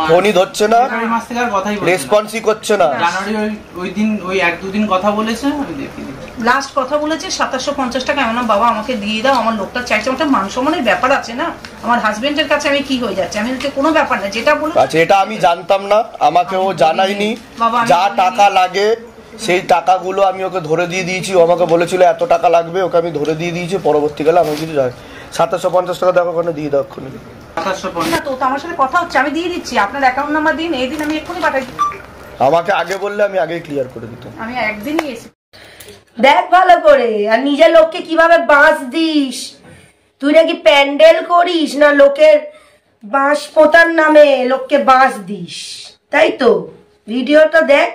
ফোনই ধরছে না, মাস থেকে আর কথাই রেসপন্সই করছে না। জানুয়ারি ওই দিন ওই 1-2 দিন কথা বলেছে, আমি দেখি লাস্ট কথা বলেছে 2750 টাকা। এমন বাবা আমাকে দিয়ে দাও, আমার লোকটা চাইছে, আমার মান সম্মানের ব্যাপার আছে না, আমার হাজবেন্ডের কাছে আমি কি হয়ে যাচ্ছে, আমি কোনো ব্যাপার না যেটা বলে। আচ্ছা এটা আমি জানতাম না, আমাকে ও জানায়নি। যা টাকা লাগে সেই টাকাগুলো আমি ওকে ধরে দিয়ে দিয়েছি, ও আমাকে বলেছিল এত টাকা লাগবে, ওকে আমি ধরে দিয়ে দিয়েছি। পরবর্তীকালে আমি কিছু 2750 টাকা দেখো ওখানে দিয়ে দাও এক্ষুনি। না তো আমার সাথে কথা হচ্ছে, আমি দিয়ে দিচ্ছি, আপনার অ্যাকাউন্ট নাম্বার দিন, এই দিন আমি এক্ষুনি পাঠাই। আমাকে আগে বললে আমি আগেই ক্লিয়ার করে দিতাম। আমি একদিনই এসে দেখ ভালো করে, আর নিজের লোককে কিভাবে বাঁশ দিস। তুই নাকি প্যান্ডেল করিস না, লোকের বাঁশ পোতার নামে লোককে বাঁশ দিস, তাই তো? ভিডিওটা দেখ,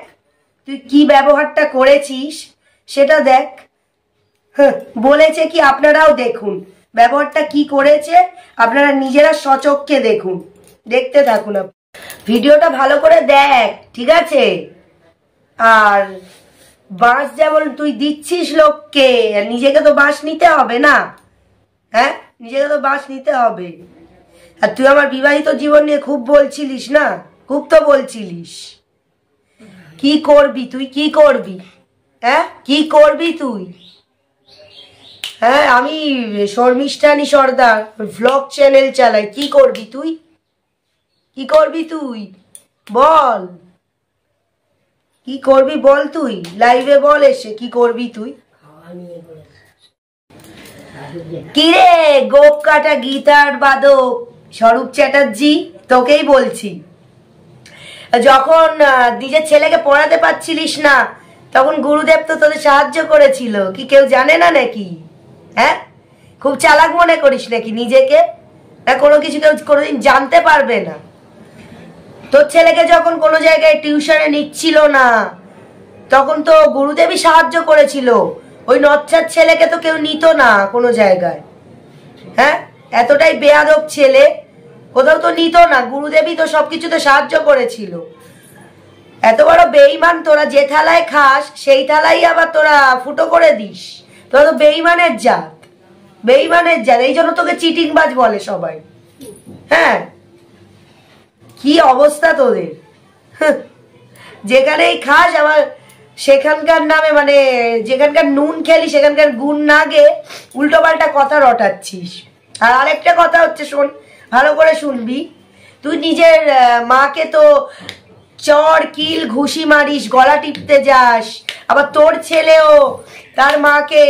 তুই কি ব্যবহারটা করেছিস সেটা দেখ। বলেছে কি আপনারাও দেখুন ব্যবহারটা কি করেছে, আপনারা নিজেরা সচক্ষে দেখুন, দেখতে থাকুন। ভিডিওটা ভালো করে দেখ, ঠিক আছে? আর বাঁশ যেমন তুই দিচ্ছিস লোককে, নিজেকে তো বাঁশ নিতে হবে না, হ্যাঁ নিজেকে তো বাঁশ নিতে হবে। আর তুই আমার বিবাহিত জীবন নিয়ে খুব বলছিলিস না, খুব তো বলছিলিস। কি করবি তুই, কি করবি, হ্যাঁ কি করবি তুই? হ্যাঁ আমি শর্মিষ্ঠানী সর্দার ভ্লগ চ্যানেল চালাই, কি করবি তুই, কি করবি তুই বল, কি করবি বল, তুই লাইভে বল এসে কি করবি তুই। কিরে গোপ কাটা গীতার বাদক স্বরূপ চ্যাটার্জি, তোকেই বলছি, যখন নিজের ছেলেকে পড়াতে পারছিলিস না তখন গুরুদেব তো তোদের সাহায্য করেছিল, কি কেউ জানে না নাকি? হ্যাঁ খুব চালাক মনে করিস নাকি নিজেকে? না কোনো কিছু কেউ কোনোদিন জানতে পারবে না। তোর ছেলেকে যখন কোনো জায়গায় টিউশনে নিচ্ছিল না তখন তো গুরুদেবই সাহায্য করেছিল, ওই নচ্ছার ছেলেকে তো কেউ নিত না কোনো জায়গায়। হ্যাঁ এতটাই বেয়াদব ছেলে, কোথাও তো নিত না, গুরুদেবই তো সবকিছুতে সাহায্য করেছিল। এত বড় বেঈমান তোরা, যে থালায় খাস সেই থালাই আবার তোরা ফুটো করে দিস, তোরা তো বেঈমানের জাত, বেঈমানের জাত, এই জন্য তোকে চিটিংবাজ বলে সবাই। হ্যাঁ কি অবস্থা তোদের, যেখানেই খাস আবার সেখানকার নামে, মানে যেখানকার নুন খেলি সেখানকার গুণ না গে উল্টো পাল্টা কথা রটাচ্ছিস। আর আরেকটা কথা হচ্ছে, শোন ভালো করে শুনবি, তুই নিজের মাকে তো চর কিল ঘুষি মারিস, গলা টিপতে যাস, আবার তোর ছেলেও তার মাকে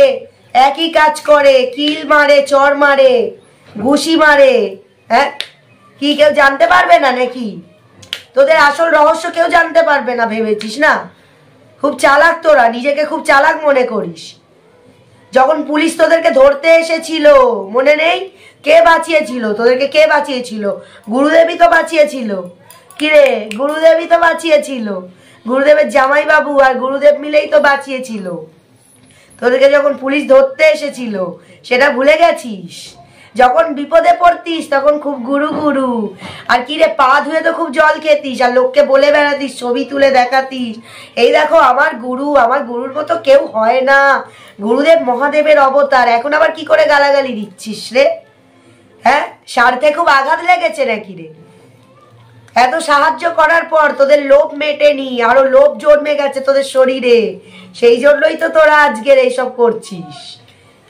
একই কাজ করে, কিল মারে, চর মারে, ঘুষি মারে। হ্যাঁ কি কেউ জানতে পারবে না নাকি? তোদের আসল রহস্য কেউ জানতে পারবে না ভেবেছিস না? খুব চালাক তোরা, নিজেকে খুব চালাক মনে করিস। যখন পুলিশ তোদেরকে ধরতে এসেছিল মনে নেই? কে বাঁচিয়েছিল তোদেরকে? কে বাঁচিয়েছিল? গুরুদেবই তো বাঁচিয়েছিল। কিরে গুরুদেবই তো বাঁচিয়েছিল, গুরুদেবের জামাইবাবু আর গুরুদেব মিলেই তো বাঁচিয়েছিল তোদেরকে যখন পুলিশ ধরতে এসেছিল, সেটা ভুলে গেছিস? যখন বিপদে পড়তিস তখন খুব গুরু গুরু, আর কি রে পা ধুয়ে তো খুব জল খেতিস, আর লোককে বলে বেড়াতিস, ছবি তুলে দেখাতিস, এই দেখো আমার গুরু, আমার গুরুর মতো কেউ হয় না, গুরুদেব মহাদেবের অবতার। এখন আবার কি করে গালাগালি দিচ্ছিস রে? হ্যাঁ স্বার্থে খুব আঘাত লেগেছে নাকি রে? এত সাহায্য করার পর তোদের লোভ মেটেনি, আরো লোভ জন্মে গেছে তোদের শরীরে, সেই জন্যই তো তোরা আজকের এইসব করছিস,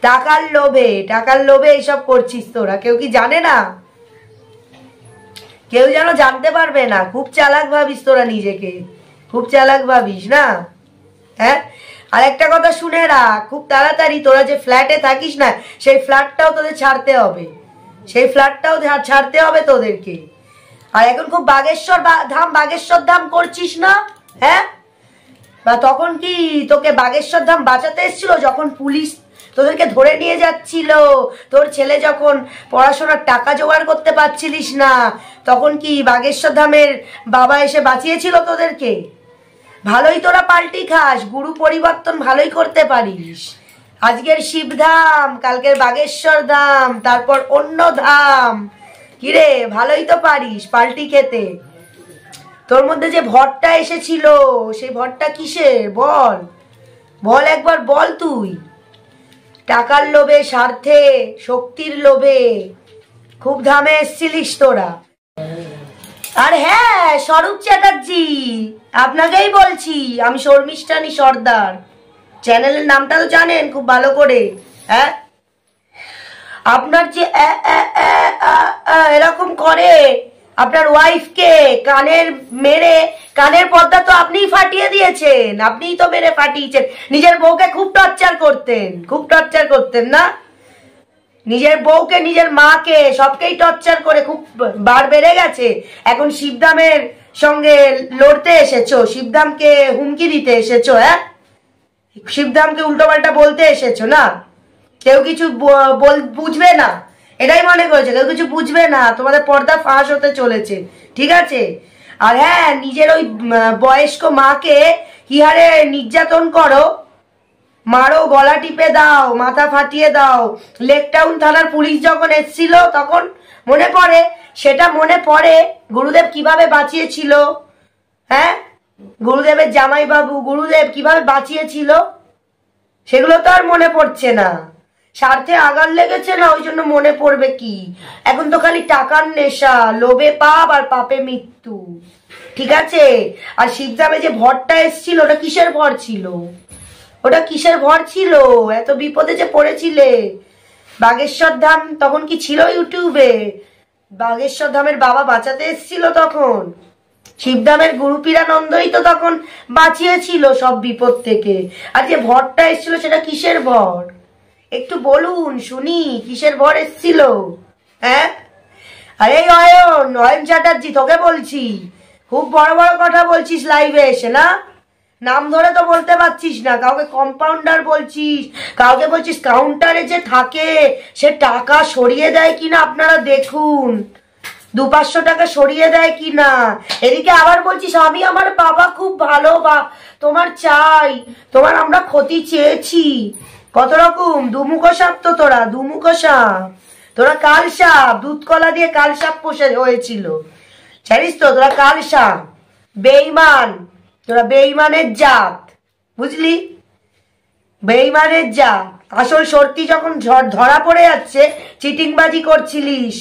টাকার লোভে, টাকার লোভে এইসব করছিস তোরা। কেউ কি জানে না? কেউ যেন জানতে পারবে না। খুব চালাক ভাবিস তোরা নিজেকে, খুব চালাক ভাবিস না? হ্যাঁ আর একটা কথা শুনে রাখ, খুব তাড়াতাড়ি তোরা যে ফ্ল্যাটে থাকিস না, সেই ফ্ল্যাটটাও তোদের ছাড়তে হবে, সেই ফ্ল্যাটটাও ছাড়তে হবে তোদেরকে। আর এখন খুব বাগেশ্বর ধাম করছিস না? হ্যাঁ বা তখন কি তোকে বাগেশ্বর ধাম বাঁচাতে এসেছিল? যখন পুলিশ তোদেরকে ধরে নিয়ে যাচ্ছিল, তোর ছেলে যখন পড়াশোনার টাকা জোগাড় করতে পারছিলিস না, তখন কি বাগেশ্বর ধামের বাবা এসে বাঁচিয়েছিল তোদেরকে? ভালোই তোরা পাল্টি খাস, গুরু পরিবর্তন ভালোই করতে পারিস। আজকের শিবধাম, কালকের বাগেশ্বর ধাম, তারপর অন্য ধাম। কিরে ভালোই তো পারিস পাল্টি খেতে। তোর মধ্যে যে ভরটা এসেছিল সেই ভরটা কিসের বল, বল একবার বল। তুই টাকার লোভে, স্বার্থে, শক্তির লোভে খুব ধামে এসছিলিস তোরা। আর হ্যাঁ স্বরূপ চ্যাটার্জি, আপনাকেই বলছি, আমি শর্মিষ্ঠানী সর্দার। চ্যানেলের নামটা তো জানেন খুব ভালো করে। হ্যাঁ, আপনার যে এরকম করে আপনার ওয়াইফকে কানের মেরে, কানের পর্দা তো আপনিই ফাটিয়ে দিয়েছেন, আপনিই তো মেরে ফাটিয়েছেন। নিজের বউকে খুব টর্চার করতেন, খুব টর্চার করতেন না? নিজের বউকে, নিজের মাকে, সবকেই টর্চার করে খুব বার বেড়ে গেছে। এখন শিবধামের সঙ্গে লড়তে এসেছো, শিবধামকে হুমকি দিতে এসেছো। হ্যাঁ, শিবধামকে উল্টোপাল্টা বলতে এসেছো না? কেউ কিছু বুঝবে না এটাই মনে করেছে, কেউ কিছু বুঝবে না, তোমাদের পর্দা ফাঁস হতে চলেছে, ঠিক আছে? আর হ্যাঁ, নিজের ওই বয়স্ক মাকে কি হারে নির্যাতন করো, মারো, গলা টিপে দাও, মাথা ফাটিয়ে দাও। লেকটাউন থানার পুলিশ যখন এসেছিল তখন মনে পড়ে, সেটা মনে পড়ে গুরুদেব কিভাবে বাঁচিয়েছিল। হ্যাঁ, গুরুদেবের জামাইবাবু গুরুদেব কিভাবে বাঁচিয়েছিল, সেগুলো তো আর মনে পড়ছে না। স্বার্থে আঘাত লেগেছে না, ওই জন্য মনে পড়বে কি? এখন তো খালি টাকার নেশা, লোভে পাপ আর পাপে মৃত্যু, ঠিক আছে? আর শিবধামে যে ভরটা এসছিল ওটা কিসের ভর ছিল? ওটা কিসের ভর ছিল? এত বিপদে যে পড়েছিলে। বাগেশ্বর ধাম তখন কি ছিল ইউটিউবে? বাগেশ্বর ধামের বাবা বাঁচাতে এসেছিল তখন। শিবধামের গুরুপীরানন্দই তো তখন বাঁচিয়েছিল সব বিপদ থেকে। আর যে ভরটা এসেছিল সেটা কিসের ভর? একটু বলুন শুনি, কিসের ভর এসেছিল? হ্যাঁ, আরে অয়ন চ্যাটার্জি, তোকে বলছি, খুব বড় বড় কথা বলছিস লাইভে এসে, না? নাম ধরে তো বলতে পারছিস না। কাউকে কম্পাউন্ডার বলছিস, কাউকে বলছিস কাউন্টারে যে থাকে সে টাকা সরিয়ে দেয় কিনা আপনারা দেখুন, 200-500 টাকা সরিয়ে দেয় কিনা। এদিকে আবার বলছিস আমি আমার বাবা খুব ভালো, বা তোমার চাই, তোমার আমরা ক্ষতি চেয়েছি। কত রকম দুমুখো সাপ তো তোরা, দুমুখো সাপ তোরা। কাল সাপ, দুধ কলা দিয়ে কাল সাপ পোষে হয়েছিল, জানিস তো? তোরা কাল সাপ, বেঈমান, তোরা বেঈমানের জাত, বুঝলি? বেঈমানের জাত। আসল সত্যি যখন ধরা পড়ে যাচ্ছে, চিটিংবাজি করছিলিস,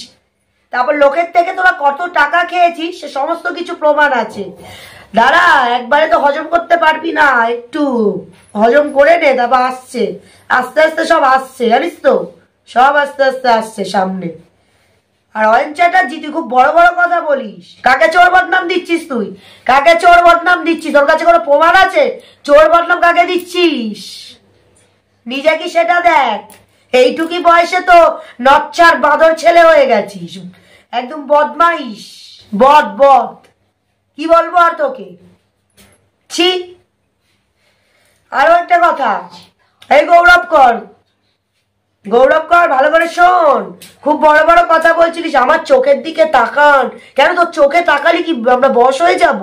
তারপর লোকের থেকে তোরা কত টাকা খেয়েছিস সে সমস্ত কিছু প্রমাণ আছে। দাঁড়া, একবারে তো হজম করতে পারবি না, একটু হজম করে নে, তারপর আসছে, আস্তে আস্তে সব আসছে, জানিস তো? সব আস্তে আস্তে আসছে সামনে। আর অয়ন চ্যাটার্জি, তুই খুব বড় বড় কথা বলিস। কাকে চোর বদনাম দিচ্ছিস তুই? কাকে চোর বদনাম দিচ্ছিস? তোর কাছে কোনো প্রমাণ আছে? চোর বদনাম কাকে দিচ্ছিস? নিজে কি সেটা দেখ। এইটুকি বয়সে তো নচ্চার বাঁদর ছেলে হয়ে গেছিস, একদম বদমাইশ, বদ বদ, কি বলবো আর তোকে। ছি। আরো একটা কথা, এই গৌরব কর, গৌরব কর, ভালো করে শোন। খুব বড় বড় কথা বলছিলিস, আমার চোখের দিকে তাকান। কেন তোর চোখে তাকালি কি আমরা বশ হয়ে যাব?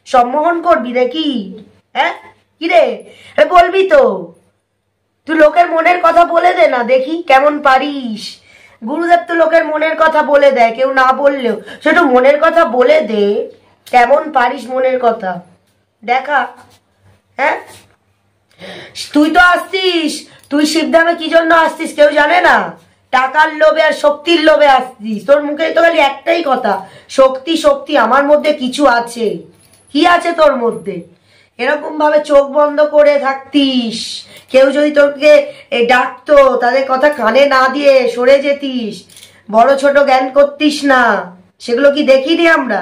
সম্মোহন করবি নাকি? হ্যাঁ, কি রে বলবি তো? তুই লোকের মনের কথা বলে দে না, দেখি কেমন পারিস। গুরুদেব তো লোকের মনের কথা বলে দেয়, কেউ না বললেও সেটা মনের কথা বলে দে, কেমন পারিস মনের কথা দেখা। হ্যাঁ, তুই তো আসতিস, তুই শিবধামে কি জন্য আসতিস কেউ জানে না? টাকার লোভে আর শক্তির লোভে আসতিস। তোর মুখে তো খালি একটাই কথা, শক্তি শক্তি। আমার মধ্যে কিছু আছে। কি আছে তোর মধ্যে? এরকম ভাবে চোখ বন্ধ করে থাকতিস, কেউ যদি তোকে ডাকতো তাদের কথা কানে না দিয়ে সরে যেতিস, বড় ছোট জ্ঞান করতিস না। সেগুলো কি দেখিনি আমরা?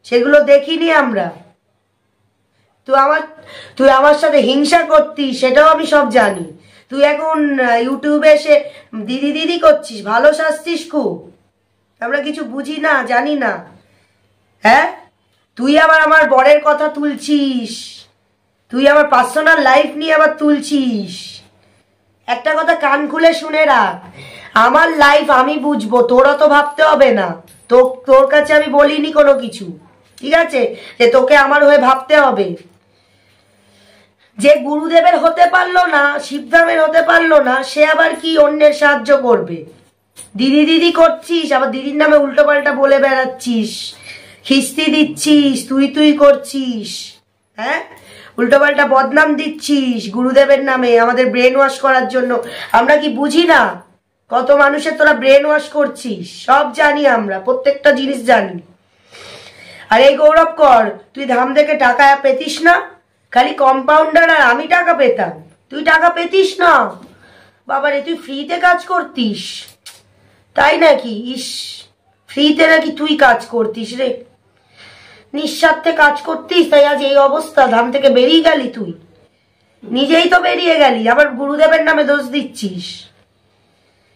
সেগুলো দেখিনি আমরা। তুই আমার সাথে হিংসা করতিস, সেটাও আমি সব জানি। তুই এখন ইউটিউবে এসে দিদি দিদি করছিস, ভালো সাজছিস খুব, আমরা কিছু বুঝি না, জানি না। হ্যাঁ, তুই আবার আমার বরের কথা তুলছিস, তুই আমার পার্সোনাল লাইফ নিয়ে আবার তুলছিস। একটা কথা কান খুলে শুনে রাখ, আমার লাইফ আমি বুঝবো, তোরা তো ভাবতে হবে না। তোর কাছে আমি বলিনি কোনো কিছু, ঠিক আছে, যে তোকে আমার হয়ে ভাবতে হবে। যে গুরুদেবের হতে পারলো না, শিবধামের হতে পারলো না, সে আবার কি অন্যের সাহায্য করবে? দিদি দিদি করছিস, আবার দিদির নামে উল্টো পাল্টা বলে বেড়াচ্ছিস, খিস্তি দিচ্ছিস, তুই তুই করছিস, হ্যাঁ, উল্টো পাল্টা বদনাম দিচ্ছিস গুরুদেবের নামে আমাদের ব্রেন ওয়াশ করার জন্য। আমরা কি বুঝি না কত মানুষের তোরা ব্রেন ওয়াশ করছিস? সব জানি আমরা, প্রত্যেকটা জিনিস জানি। আর এই গৌরব কর, তুই ধাম থেকে টাকা পেতিস না? খালি কম্পাউন্ডার আর আমি টাকা পেতাম, তুই টাকা পেতিস না? বাবারে, তুই ফ্রিতে কাজ করতিস, তাই নাকি? ইস, ফ্রিতে নাকি তুই কাজ করতিস রে, নিঃস্বার্থে কাজ করতিস, তাই আজ এই অবস্থা। ধাম থেকে বেরিয়ে গেলি, তুই নিজেই তো বেরিয়ে গেলি, আবার গুরুদেবের নামে দোষ দিচ্ছিস।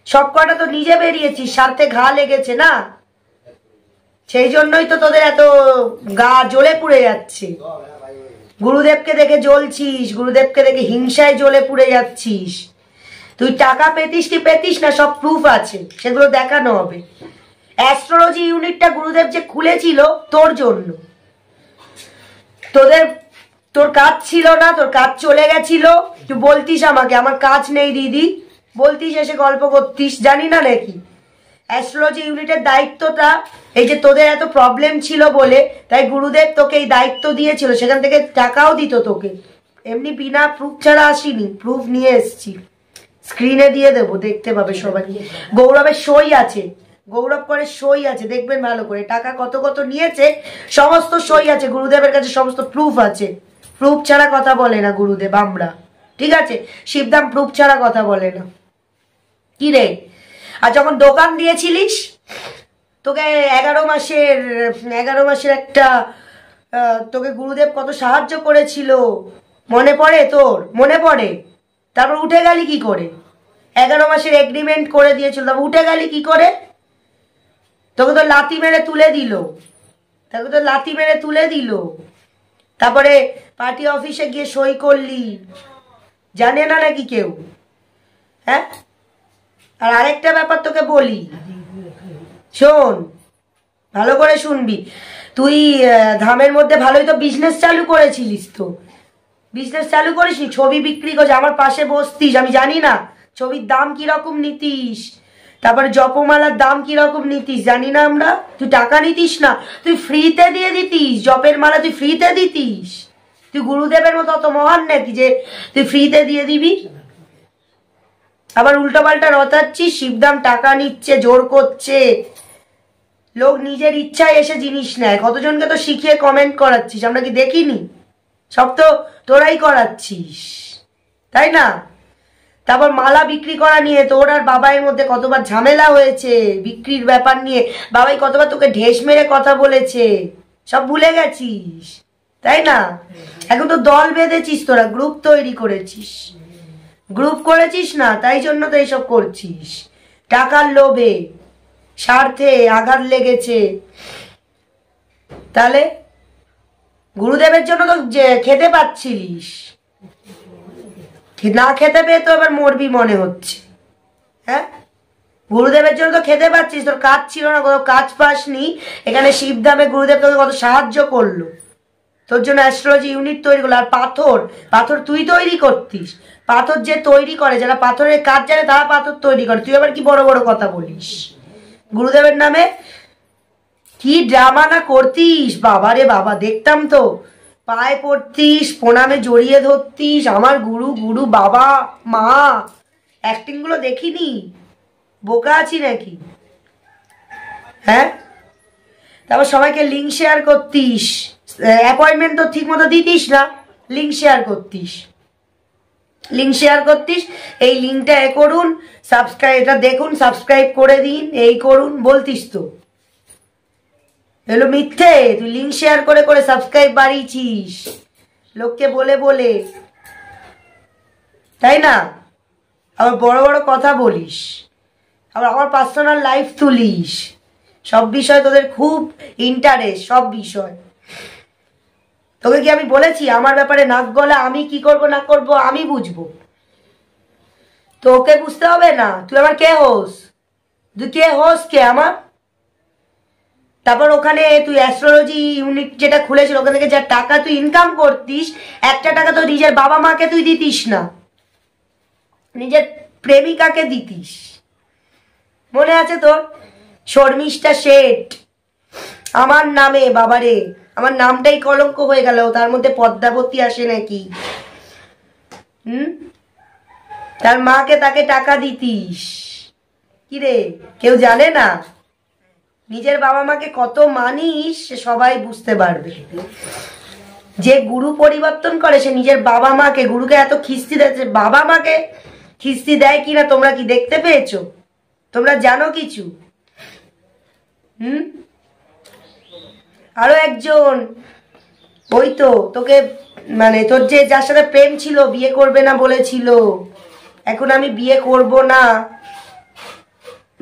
সব কটা তো নিজে বেরিয়েছিস, স্বার্থে ঘা লেগেছে না, সেই জন্যই তো তোদের এত গা জ্বলে পুড়ে যাচ্ছে। গুরুদেবকে দেখে জ্বলছিস, গুরুদেবকে দেখে হিংসায় জ্বলে পুড়ে যাচ্ছিস। তুই টাকা পেতিস কি পেতিস না, সব প্রুফ আছে, সেগুলো দেখানো হবে। অ্যাস্ট্রোলজি ইউনিটটা গুরুদেব যে খুলেছিল তোর জন্য, তোর কাজ ছিল না, তোর কাজ চলে গেছিল, তুই বলতিস আমাকে আমার কাজ নেই দিদি, বলতিস, এসে গল্প করতিস, জানি না নাকি? অ্যাস্ট্রোলজি ইউনিটের দায়িত্বটা, এই যে তোদের এত প্রবলেম ছিল বলে, তাই গুরুদেব তোকে এই দায়িত্ব দিয়েছিল, সেখান থেকে টাকাও দিত তোকে। এমনি বিনা প্রুফ ছাড়া আসিনি, প্রুফ নিয়ে এসছি, স্ক্রিনে দিয়ে দেবো, দেখতে পাবে সবাই। গৌরবের সই আছে, গৌরব করে সই আছে, দেখবেন ভালো করে, টাকা কত কত নিয়েছে সমস্ত সই আছে গুরুদেবের কাছে, সমস্ত প্রুফ আছে। প্রুফ ছাড়া কথা বলে না গুরুদেব, আমরা, ঠিক আছে? শিবধাম প্রুফ ছাড়া কথা বলে না। কি রে, আর যখন দোকান দিয়েছিলিস, তোকে 11 মাসের একটা তোকে গুরুদেব কত সাহায্য করেছিল, মনে পড়ে তোর? মনে পড়ে? তারপর উঠে গেলি কি করে? 11 মাসের এগ্রিমেন্ট করে দিয়েছিল, তারপর উঠে গেলি কি করে? তোকে তো লাথি মেরে তুলে দিল, তারপরে পার্টি অফিসে গিয়ে সই করলি, জানে না নাকি কেউ? হ্যাঁ, আর আরেকটা ব্যাপার তোকে বলি, শোন, ভালো করে শুনবি। তুই ধামের মধ্যে ভালোই তো বিজনেস চালু করেছিলিস, তো বিজনেস চালু করিস, ছবি বিক্রি করছিস, আমার পাশে বসতিস, আমি জানি না ছবির দাম কিরকম নিতিস, তারপরে জপমালার দাম কিরকম নিতিস, জানি না আমরা? তুই টাকা নিতিস না, তুই ফ্রিতে দিয়ে দিতিস, জপের মালা তুই ফ্রিতে দিতিস। তুই গুরুদেবের মতো অত মহান নাকি যে তুই ফ্রিতে দিয়ে দিবি? আবার উল্টো পাল্টা রটাচ্ছিস, শিবধাম টাকা নিচ্ছে, জোর করছে, লোক নিজের ইচ্ছায় এসে জিনিস নেয়। কতজনকে তো শিখিয়ে কমেন্ট করাচ্ছিস, আমরা কি দেখিনি? সব তো তোরাই করাচ্ছিস, তাই না? তারপর মালা বিক্রি করা নিয়ে তোর আর বাবাইয়ের মধ্যে কতবার ঝামেলা হয়েছে বিক্রির ব্যাপার নিয়ে, বাবাই কতবার তোকে ঢেস মেরে কথা বলেছে, সব ভুলে গেছিস, তাই না? এখন তো দল বেঁধেছিস, তোরা গ্রুপ তৈরি করেছিস, গ্রুপ করেছিস না, তাই জন্য তো এইসব করছিস। টাকার লোভে, স্বার্থে আঘাত লেগেছে। তাহলে গুরুদেবের জন্য তো খেতে পাচ্ছিলিস, না খেতে পেয়ে তো এবার মরবি মনে হচ্ছে। হ্যাঁ, গুরুদেবের জন্য তো খেতে পাচ্ছিস, তোর কাজ ছিল না, কোনো কাজ পাসনি। এখানে শিবধামে গুরুদেব তোকে কত সাহায্য করলো, তোর জন্য অ্যাস্ট্রোলজি ইউনিট তৈরি করলো। আর পাথর তুই তৈরি করতিস, পাথর যে তৈরি করে, যারা পাথরের কাজ জানে তারা পাথর তৈরি করে, তুই আবার কি বড় বড় কথা বলিস গুরুদেবের নামে? কি ড্রামা না করতিস, বাবা রে বাবা, দেখতাম তো, পায়ে পড়তিস, প্রণামে জড়িয়ে ধরতিস, আমার গুরু গুরু বাবা মা, অ্যাক্টিং গুলো দেখিনি? বোকা আছি নাকি? হ্যাঁ, তারপর সবাইকে লিঙ্ক শেয়ার করতিস, অ্যাপয়েন্টমেন্ট তো ঠিক মতো দিতিস না, লিঙ্ক শেয়ার করতিস, এই লিঙ্কটা এ করুন, সাবস্ক্রাইব, এটা দেখুন, সাবস্ক্রাইব করে দিন, এই করুন বলতিস তো। এলো মিথ্যে, তুই লিঙ্ক শেয়ার করে করে সাবস্ক্রাইব বাড়িয়েছিস লোককে বলে বলে, তাই না? আবার বড় বড় কথা বলিস, আবার আমার পার্সোনাল লাইফ তুলিস, সব বিষয় তোদের খুব ইন্টারেস্ট, সব বিষয়। তোকে কি আমি বলেছি আমার ব্যাপারে নাক গলা? আমি কি করব না করব আমি বুঝবো, তোকে বুঝতে হবে না। তুই আমার কে হোস? তুই কে হোস? কে আমার? তারপর ওখানে তুই অ্যাস্ট্রোলজি ইউনিট যেটা খুলেছিল ওখান থেকে যা টাকা তুই ইনকাম করতিস, একটা টাকা তো নিজের বাবা মাকে তুই দিতিস না, নিজের প্রেমিকাকে দিতিস। মনে আছে তোর? শর্মিষ্ঠা শেঠ আমার নামে, বাবারে আমার নামটাই কলঙ্ক হয়ে গেল, তার মধ্যে পদ্মাবতী আসে নাকি? তার মাকে তাকে টাকা দিতিস। কিরে কেউ জানে না? নিজের বাবা মাকে কত মানিস সে সবাই বুঝতে পারবে। যে গুরু পরিবর্তন করে সে নিজের বাবা মাকে, গুরুকে এত খিস্তি দিয়েছে, বাবা মাকে খিস্তি দেয় কিনা তোমরা কি দেখতে পেয়েছো? তোমরা জানো কিছু? আরো একজন ওই তো তোকে মানে তোর যে যার সাথে প্রেম ছিল, বিয়ে করবে না বলেছিল, এখন আমি বিয়ে করব না,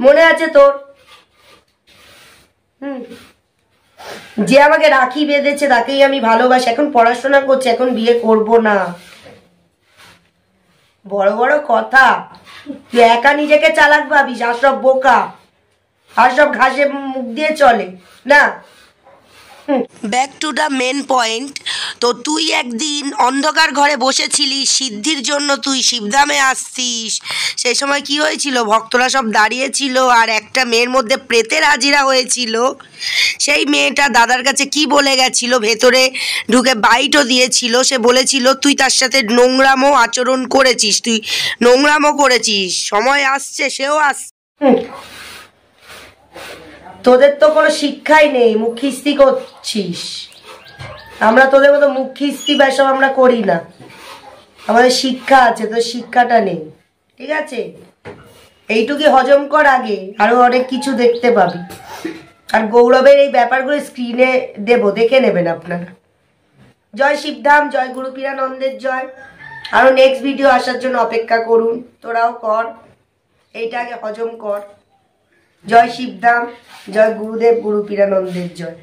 মনে আছে তোর? যে আমাকে রাখি বেঁধেছে তাকেই আমি ভালোবাসি, এখন পড়াশোনা করছে, এখন বিয়ে করব না। বড় বড় কথা। তুই একা নিজেকে চালাক ভাবিস, আর সব বোকা, আর সব ঘাসে মুখ দিয়ে চলে না। Back to the main point. তো তুই একদিন অন্ধকার ঘরে বসেছিলিস, সিদ্ধির জন্য তুই শিবধামে আসছিস। সেই সময় কি হয়েছিল? ভক্তরা সব দাঁড়িয়েছিল আর একটা মেয়ের মধ্যে প্রেতের হাজিরা হয়েছিল। সেই মেয়েটা দাদার কাছে কি বলে গেছিল, ভেতরে ঢুকে বাইটও দিয়েছিল। সে বলেছিল তুই তার সাথে নোংরামো আচরণ করেছিস, তুই নোংরামো করেছিস। সময় আসছে, সেও আসছে। তোদের তো কোনো শিক্ষাই নেই, মুখ খিস্তি করছিস। আমরা তোদের মতো মুখ খিস্তি বেসব আমরা করি না, আমাদের শিক্ষা আছে, তোর শিক্ষাটা নেই। ঠিক আছে, এইটুকুই হজম কর, আগে আরো অনেক কিছু দেখতে পাবি। আর গৌরবের এই ব্যাপারগুলো স্ক্রিনে দেব, দেখে নেবেন আপনারা। জয় শিবধাম, জয় গুরু পীরানন্দের জয়। আরো নেক্সট ভিডিও আসার জন্য অপেক্ষা করুন, তোরাও কর, এইটা আগে হজম কর। জয় শিবধাম, জয় গুরুদেব, গুরু পীরানন্দের জয়।